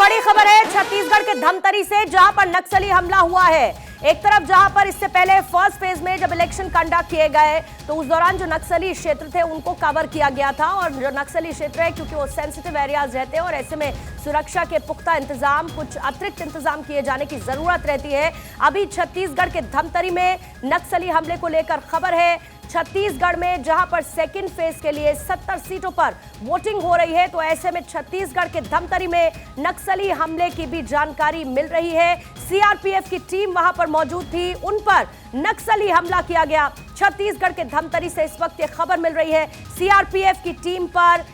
बड़ी खबर है छत्तीसगढ़ के धमतरी से, जहां पर नक्सली हमला हुआ है। एक तरफ जहां पर इससे पहले फर्स्ट फेज में जब इलेक्शन कंडक्ट किए गए तो उस दौरान जो नक्सली क्षेत्र थे उनको कवर किया गया था, और जो नक्सली क्षेत्र है क्योंकि वो सेंसिटिव एरियाज रहते हैं और ऐसे में सुरक्षा के पुख्ता इंतजाम, कुछ अतिरिक्त इंतजाम किए जाने की जरूरत रहती है। अभी छत्तीसगढ़ के धमतरी में नक्सली हमले को लेकर खबर है। छत्तीसगढ़ में जहां पर सेकंड फेज के लिए 70 सीटों पर वोटिंग हो रही है, तो ऐसे में छत्तीसगढ़ के धमतरी में नक्सली हमले की भी जानकारी मिल रही है। सीआरपीएफ की टीम वहां पर मौजूद थी, उन पर नक्सली हमला किया गया। छत्तीसगढ़ के धमतरी से इस वक्त ये खबर मिल रही है, सीआरपीएफ की टीम पर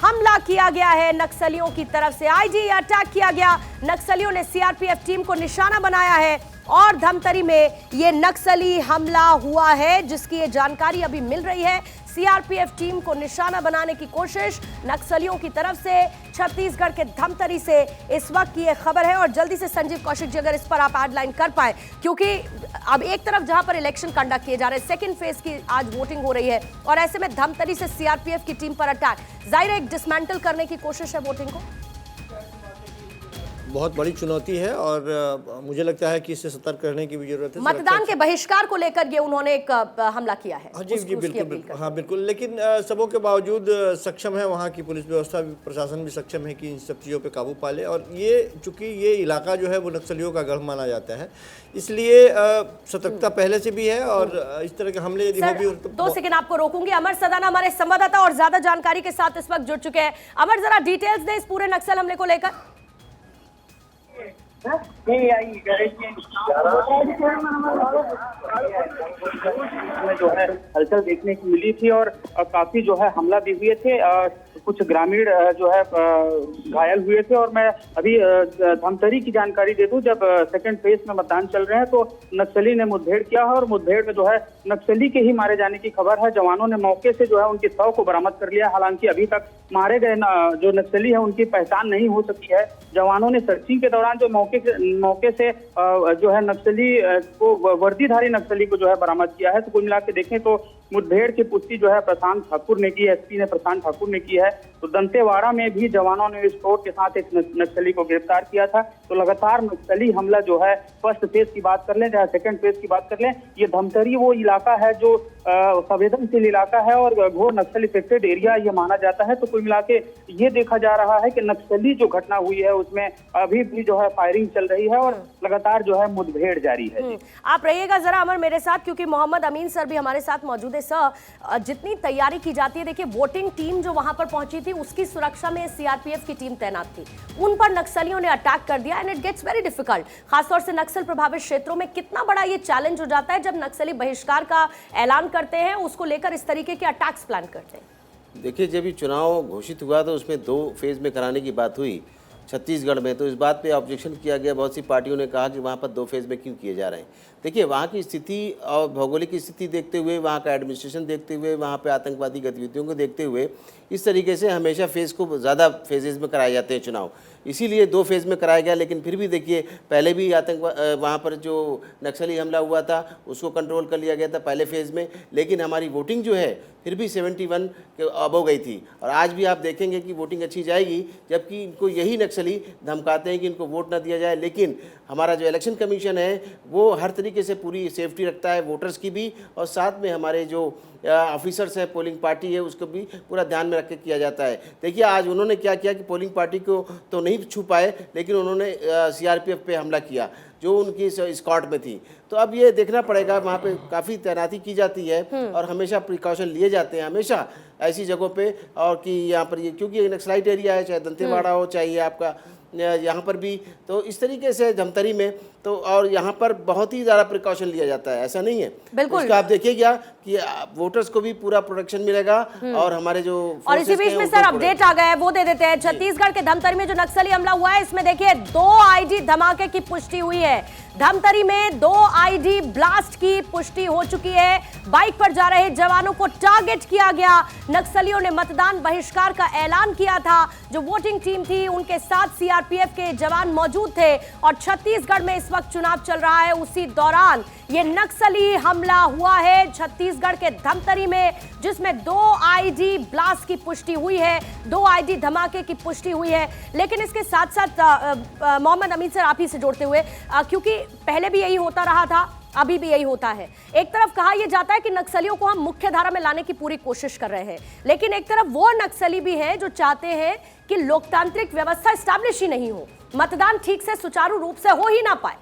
हमला किया गया है नक्सलियों की तरफ से। आईडी अटैक किया गया, नक्सलियों ने सीआरपीएफ टीम को निशाना बनाया है और धमतरी में ये नक्सली हमला हुआ है, जिसकी ये जानकारी अभी मिल रही है। सीआरपीएफ टीम को निशाना बनाने की कोशिश नक्सलियों की तरफ से छत्तीसगढ़ के धमतरी से इस वक्त की ये खबर है। और जल्दी से संजीव कौशिक जी अगर इस पर आप हेडलाइन कर पाए, क्योंकि अब एक तरफ जहां पर इलेक्शन कंडक्ट किए जा रहे हैं, सेकंड फेज की आज वोटिंग हो रही है और ऐसे में धमतरी से सीआरपीएफ की टीम पर अटैक, जाहिर है एक डिसमेंटल करने की कोशिश है वोटिंग को। बहुत बड़ी चुनौती है और मुझे लगता है कि इससे सतर्क रहने की भी जरूरत है। मतदान के बहिष्कार को लेकर ये उन्होंने एक हमला किया है। हाँ जी बिल्कुल, हाँ बिल्कुल, लेकिन सबों के बावजूद सक्षम है, वहाँ की पुलिस व्यवस्था भी, प्रशासन भी सक्षम है कि इन सब चीज़ों पे काबू पा ले। और ये चूंकि ये इलाका जो है वो नक्सलियों का गढ़ माना जाता है, इसलिए सतर्कता पहले से भी है। और इस तरह के हमले यदि हो भी, 2 सेकंड आपको रोकूंगी। अमर सदाना हमारे संवाददाता और ज्यादा जानकारी के साथ इस वक्त जुड़ चुके हैं। अमर, जरा डिटेल्स दें इस पूरे नक्सल हमले को लेकर। में जो है हलचल देखने को मिली थी और काफी जो है हमला भी हुए थे, कुछ ग्रामीण जो है घायल हुए थे। और मैं अभी धमतरी की जानकारी दे दूं, जब सेकंड फेज में मतदान चल रहे हैं तो नक्सली ने मुठभेड़ किया है और मुठभेड़ में जो है नक्सली के ही मारे जाने की खबर है। जवानों ने मौके से जो है उनकी शव को बरामद कर लिया। हालांकि अभी तक मारे गए जो नक्सली है उनकी पहचान नहीं हो सकी है। जवानों ने सर्चिंग के दौरान जो मौके से जो है नक्सली को, वर्दीधारी नक्सली को जो है बरामद किया है। तो कुल मिला के देखें तो मुठभेड़ की पुष्टि जो है प्रशांत ठाकुर ने की, एसपी ने प्रशांत ठाकुर ने की है। तो दंतेवाड़ा में भी जवानों ने विस्फोट के साथ एक नक्सली को गिरफ्तार किया था। तो लगातार नक्सली हमला जो है, फर्स्ट फेज की बात कर लें चाहे सेकंड फेज की बात कर लें, ये धमतरी वो इलाका है जो संवेदनशील इलाका है और घोर नक्सल इफेक्टेड एरिया ये माना जाता है। तो कुल मिला के ये देखा जा रहा है कि नक्सली जो घटना हुई है उसमें अभी भी जो है फायरिंग चल रही है और लगातार जो है मुठभेड़ जारी है। आप रहिएगा जरा अमर मेरे साथ, क्योंकि मोहम्मद अमीन सर भी हमारे साथ मौजूद है। सर, जितनी तैयारी की जाती है, देखिए वोटिंग टीम जो वहां पर पहुंची थी उसकी सुरक्षा में सीआरपीएफ की टीम तैनात थी, उन पर नक्सलियों ने अटैक कर दिया and it gets very difficult. खासतौर से नक्सल प्रभावित क्षेत्रों में कितना बड़ा ये चैलेंज हो जाता है जब नक्सली बहिष्कार का ऐलान करते हैं, उसको लेकर इस तरीके के अटैक्स प्लान करते हैं। देखिए, जब ये चुनाव घोषित हुआ तो उसमें 2 फेज में कराने की बात हुई छत्तीसगढ़ में, तो इस बात पे ऑब्जेक्शन किया गया। बहुत सी पार्टियों ने कहा कि वहाँ पर 2 फेज में क्यों किए जा रहे हैं। देखिए, वहाँ की स्थिति और भौगोलिक स्थिति देखते हुए, वहाँ का एडमिनिस्ट्रेशन देखते हुए, वहाँ पे आतंकवादी गतिविधियों को देखते हुए इस तरीके से हमेशा फेज़ को ज़्यादा फेजेज़ में कराए जाते हैं चुनाव, इसीलिए 2 फेज़ में कराया गया। लेकिन फिर भी देखिए, पहले भी वहाँ पर जो नक्सली हमला हुआ था उसको कंट्रोल कर लिया गया था पहले फेज़ में, लेकिन हमारी वोटिंग जो है फिर भी 71 के अब हो गई थी। और आज भी आप देखेंगे कि वोटिंग अच्छी जाएगी, जबकि इनको यही नक्सली धमकाते हैं कि इनको वोट ना दिया जाए। लेकिन हमारा जो इलेक्शन कमीशन है वो हर तरीके से पूरी सेफ्टी रखता है, वोटर्स की भी, और साथ में हमारे जो ऑफिसर्स है, पोलिंग पार्टी है, उसको भी पूरा ध्यान में रख के किया जाता है। देखिए, आज उन्होंने क्या किया कि पोलिंग पार्टी को तो नहीं छू पाए, लेकिन उन्होंने सीआरपीएफ पे हमला किया जो उनकी स्क्वाड में थी। तो अब ये देखना पड़ेगा, वहाँ पे काफ़ी तैनाती की जाती है और हमेशा प्रिकॉशन लिए जाते हैं हमेशा ऐसी जगहों पे। और कि यहाँ पर ये क्योंकि नक्सलाइट एरिया है, चाहे दंतेवाड़ा हो चाहे आपका यहाँ पर भी, तो इस तरीके से धमतरी में तो, और यहाँ पर बहुत ही ज़्यादा प्रिकॉशन लिया जाता है, ऐसा नहीं है। बिल्कुल, इसका आप देखिएगा कि वोटर्स को भी पूरा प्रोटेक्शन मिलेगा और हमारे जो, और इसी बीच में सर अपडेट आ गया है वो दे देते हैं। छत्तीसगढ़ के धमतरी में जो नक्सली हमला हुआ है, इसमें देखिए 2 आईडी धमाके की पुष्टि हुई है। धमतरी में 2 आईडी ब्लास्ट की पुष्टि हो चुकी है। बाइक पर जा रहे जवानों को टारगेट किया गया। नक्सलियों ने मतदान बहिष्कार का ऐलान किया था। जो वोटिंग टीम थी उनके साथ सीआरपीएफ के जवान मौजूद थे और छत्तीसगढ़ में इस वक्त चुनाव चल रहा है, उसी दौरान ये नक्सली हमला हुआ है छत्तीसगढ़ के धमतरी में, जिसमें 2 आईडी ब्लास्ट की पुष्टि हुई है, 2 आईडी धमाके की पुष्टि हुई है। लेकिन इसके साथ साथ मोहम्मद अमीन सर, आप ही से जोड़ते हुए, क्योंकि पहले भी यही होता रहा था, अभी भी यही होता है। एक तरफ कहा यह जाता है कि नक्सलियों को हम मुख्य धारा में लाने की पूरी कोशिश कर रहे हैं, लेकिन एक तरफ वो नक्सली भी हैं जो चाहते हैं कि लोकतांत्रिक व्यवस्था स्टैब्लिश ही नहीं हो, मतदान ठीक से सुचारू रूप से हो ही ना पाए।